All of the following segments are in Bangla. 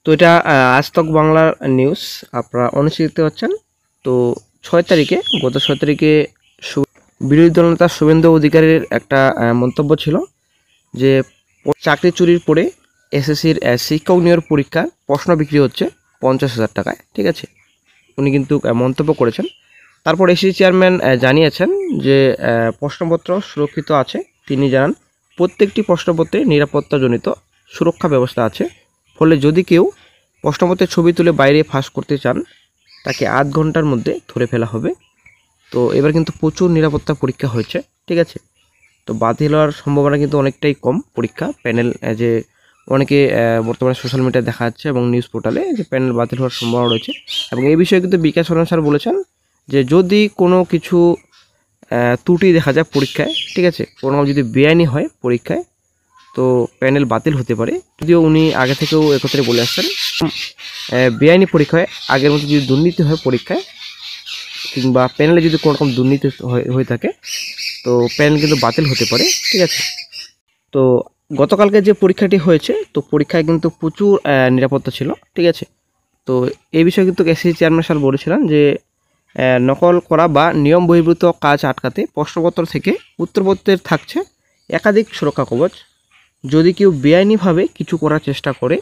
তো এটা আজ তক বাংলার নিউজ আপনারা অনিশ্চিত দেখতে পাচ্ছেন। তো 6 তারিখে গত 6 তারিখে বিরোধী দলনেতা শুভেন্দু অধিকারীর একটা মন্তব্য ছিল যে চাকরি চুরির পরে এসএসসির শিক্ষক নিয়োগ পরীক্ষার প্রশ্ন বিক্রি হচ্ছে 50,000 টাকায়। ঠিক আছে, উনি কিন্তু মন্তব্য করেছেন। তারপর এসএসসি চেয়ারম্যান জানিয়েছেন যে প্রশ্নপত্র সুরক্ষিত আছে। তিনি জানান প্রত্যেকটি প্রশ্নপত্রে নিরাপত্তাজনিত সুরক্ষা ব্যবস্থা আছে, ফলে যদি কেউ প্রশ্নপত্রের ছবি তুলে বাইরে ফাঁস করতে চান তাকে 8 ঘন্টার মধ্যে ধরে ফেলা হবে। তো এবার কিন্তু প্রচুর নিরাপত্তা পরীক্ষা হয়েছে। ঠিক আছে, তো বাতিল হওয়ার সম্ভাবনা কিন্তু অনেকটাই কম। পরীক্ষা প্যানেল যে অনেকে বর্তমানে সোশ্যাল মিডিয়ায় দেখা যাচ্ছে এবং নিউজ পোর্টালে যে প্যানেল বাতিল হওয়ার সম্ভাবনা রয়েছে। এবং এই বিষয়ে কিন্তু বিকাশ রঞ্জন স্যার বলেছেন যে যদি কোনো কিছু ত্রুটি দেখা যায় পরীক্ষায়, ঠিক আছে, কোনো যদি বেআইনি হয় পরীক্ষায়, তো প্যানেল বাতিল হতে পারে। যদিও উনি আগে থেকেও একত্রে বলে আসছেন বেআইনি পরীক্ষায় আগের মতো যদি দুর্নীতি হয় পরীক্ষায় কিংবা প্যানেলে যদি কোনো রকম দুর্নীতি হয়ে থাকে তো প্যানেল কিন্তু বাতিল হতে পারে। ঠিক আছে, তো গতকালকে যে পরীক্ষাটি হয়েছে তো পরীক্ষায় কিন্তু প্রচুর নিরাপত্তা ছিল। ঠিক আছে, তো এই বিষয়ে কিন্তু এসএসসি চেয়ারম্যান স্যার বলেছিলেন যে নকল করা বা নিয়ম বহির্ভূত কাজ আটকাতে প্রশ্নপত্র থেকে উত্তরপত্রের থাকছে একাধিক সুরক্ষা কবচ। যদি কেউ বেআইনিভাবে কিছু করার চেষ্টা করে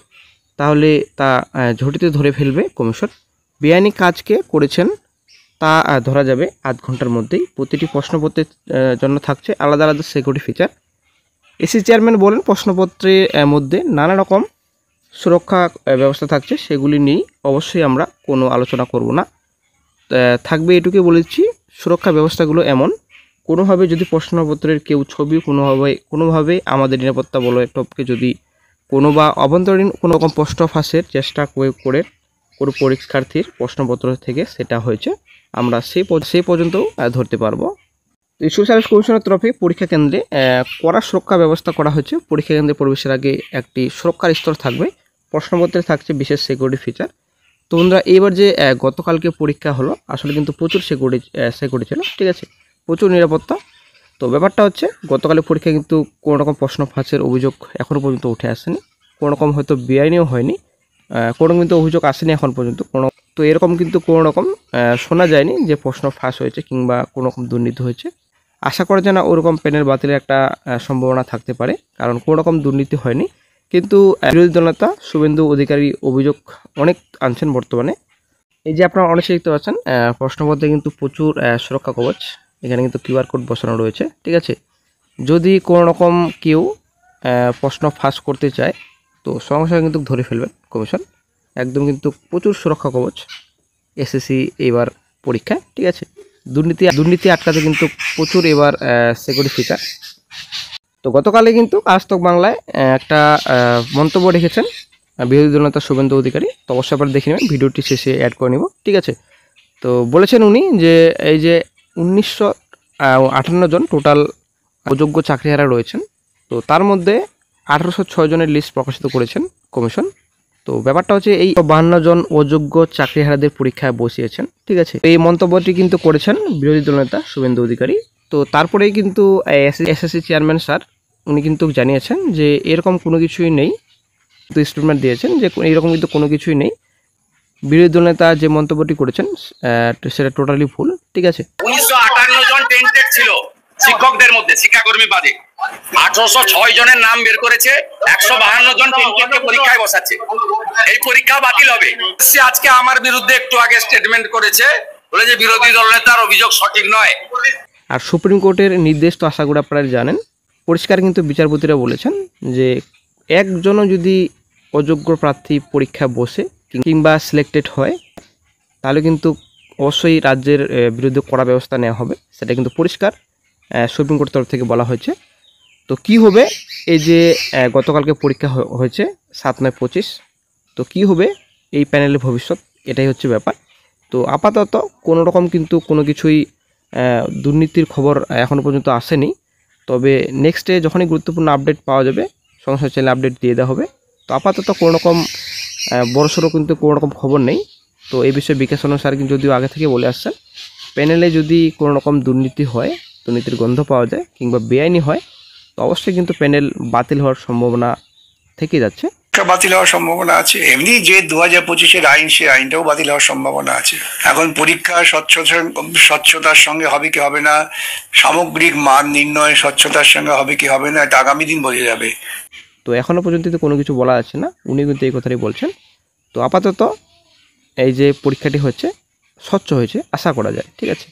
তাহলে তা ঝটিতে ধরে ফেলবে কমিশন। বেআইনি কাজকে করেছেন তা ধরা যাবে 8 ঘন্টার মধ্যেই। প্রতিটি প্রশ্নপত্রের জন্য থাকছে আলাদা আলাদা সিকিউরিটি ফিচার। এসএসসি চেয়ারম্যান বলেন প্রশ্নপত্রের মধ্যে নানা রকম সুরক্ষা ব্যবস্থা থাকছে, সেগুলি নিয়ে অবশ্যই আমরা কোনো আলোচনা করব না। থাকবে এটুকুই বলেছি, সুরক্ষা ব্যবস্থাগুলো এমন কোনোভাবে যদি প্রশ্নপত্রের কেউ ছবি কোনোভাবে আমাদের নিরাপত্তা বলো টপকে যদি কোনো বা অভ্যন্তরীণ কোনো রকম প্রশ্ন ফাঁসের চেষ্টা করে কোনো পরীক্ষার্থীর প্রশ্নপত্র থেকে সেটা হয়েছে আমরা সেই পর্যন্ত ধরতে পারবো। ইস্যু সার্ভিস কমিশনের তরফে পরীক্ষা কেন্দ্রে কড়া সুরক্ষা ব্যবস্থা করা হয়েছে। পরীক্ষা কেন্দ্রে প্রবেশের আগে একটি সুরক্ষার স্তর থাকবে, প্রশ্নপত্রে থাকছে বিশেষ সিকিউরিটি ফিচার। তো বন্ধুরা এবার যে গতকালকে পরীক্ষা হলো আসলে কিন্তু প্রচুর সিকিউরিটি ছিল। ঠিক আছে, প্রচুর নিরাপত্তা। তো ব্যাপারটা হচ্ছে গতকালের পরীক্ষা কিন্তু কোনো রকম প্রশ্ন ফাঁসের অভিযোগ এখনও পর্যন্ত উঠে আসেনি, কোনো রকম হয়তো বেআইনিও হয়নি, কোনো কিন্তু অভিযোগ আসেনি এখন পর্যন্ত কোনো। তো এরকম কিন্তু কোনো রকম শোনা যায়নি যে প্রশ্ন ফাঁস হয়েছে কিংবা কোনো রকম দুর্নীতি হয়েছে। আশা করা যায় না ওরকম প্যানেল বাতিলের একটা সম্ভাবনা থাকতে পারে, কারণ কোনো রকম দুর্নীতি হয়নি। কিন্তু বিরোধী দলনেতা শুভেন্দু অধিকারী অভিযোগ অনেক আনছেন বর্তমানে। এই যে আপনারা অনেক দেখতে পাচ্ছেন প্রশ্নপত্রে কিন্তু প্রচুর সুরক্ষা কবচ, এখানে কিন্তু কিউআর কোড বসানো রয়েছে। ঠিক আছে, যদি কোনো রকম কেউ প্রশ্ন ফাঁস করতে চায় তো সঙ্গে সঙ্গে কিন্তু ধরে ফেলবেন কমিশন। একদম কিন্তু প্রচুর সুরক্ষা কবচ এসএসসি এবার পরীক্ষায়। ঠিক আছে, দুর্নীতি আটকাতে কিন্তু প্রচুর এবার সিকিউরিটি ফিচার। তো গতকালে কিন্তু আজ তক বাংলায় একটা মন্তব্য রেখেছেন বিরোধী দলনেতা শুভেন্দু অধিকারী। তো অবশ্যই আপনারা দেখে নেবেন, ভিডিওটি শেষে অ্যাড করে নিব। ঠিক আছে, তো বলেছেন উনি যে এই যে 1958 জন টোটাল অযোগ্য চাকরিহারা রয়েছেন, তো তার মধ্যে 1806 জনের লিস্ট প্রকাশিত করেছেন কমিশন। তো ব্যাপারটা হচ্ছে এই 52 জন অযোগ্য চাকরিহারাদের পরীক্ষায় বসিয়েছেন। ঠিক আছে, এই মন্তব্যটি কিন্তু করেছেন বিরোধী দলনেতা শুভেন্দু অধিকারী। তো তারপরেই কিন্তু এসএসসি চেয়ারম্যান স্যার উনি কিন্তু জানিয়েছেন যে এরকম কোনো কিছুই নেই, তো স্টেটমেন্ট দিয়েছেন যে এরকম কিন্তু কোনো কিছুই নেই। বিরোধী দলনেতা যে মন্তব্যটি করেছেন সেটা টোটালি ভুল। ঠিক আছে, 1958 জন টেন্টেড ছিল শিক্ষকদের মধ্যে, শিক্ষাকর্মী বাদে 1806 জনের নাম বের করেছে, 152 জন টেন্টেডকে পরীক্ষায় বসাচ্ছে। এই পরীক্ষা বাতিল হবে। আজকে আমার বিরুদ্ধে একটু আগে স্টেটমেন্ট করেছে, বলে যে বিরোধী দলনেতার অভিযোগ সঠিক নয়। আর সুপ্রিম কোর্টের নির্দেশ তো আশা করি আপনারা জানেন, পরিষ্কার কিন্তু বিচারপতিরা বলেছেন যে একজনও যদি অযোগ্য প্রার্থী পরীক্ষা বসে কিংবা সিলেক্টেড হয় তাহলে কিন্তু অবশ্যই রাজ্যের বিরুদ্ধে কড়া ব্যবস্থা নেওয়া হবে। সেটা কিন্তু পরিষ্কার সুপ্রিম কোর্টের তরফ থেকে বলা হয়েছে। তো কি হবে এই যে গতকালকে পরীক্ষা হয়েছে 7/9/25, তো কি হবে এই প্যানেলের ভবিষ্যৎ, এটাই হচ্ছে ব্যাপার। তো আপাতত কোনো রকম কিন্তু কোনো কিছুই দুর্নীতির খবর এখনও পর্যন্ত আসেনি। তবে নেক্সটে যখনই গুরুত্বপূর্ণ আপডেট পাওয়া যাবে সঙ্গে সঙ্গে চ্যানেলে আপডেট দিয়ে দেওয়া হবে। তো আপাতত কোনো রকম বড়সড় কিন্তু কোনো রকম খবর নেই। তো এই বিষয়ে বিকাশ রঞ্জন স্যার কিন্তু যদিও আগে থেকে বলে আসছেন প্যানেলে যদি কোনো রকম দুর্নীতি হয়, দুর্নীতির গন্ধ পাওয়া যায় কিংবা বেআইনি হয় তো অবশ্যই কিন্তু প্যানেল বাতিল হওয়ার সম্ভাবনা থেকে যাচ্ছে। পরীক্ষা বাতিল হওয়ার সম্ভাবনা আছে। এমনি যে 2025-এর আইন, সে আইনটাও বাতিল হওয়ার সম্ভাবনা আছে। এখন পরীক্ষা স্বচ্ছতার সঙ্গে হবে কি হবে না, সামগ্রিক মান নির্ণয় স্বচ্ছতার সঙ্গে হবে কি হবে না, এটা আগামী দিন বোঝা যাবে। তো এখনো পর্যন্ত তো কোনো কিছু বলা যাচ্ছে না, উনি কিন্তু এই কথাটাই বলছেন। তো আপাতত এই যে পরীক্ষাটি হচ্ছে স্বচ্ছ হয়েছে আশা করা যায়, ঠিক আছে।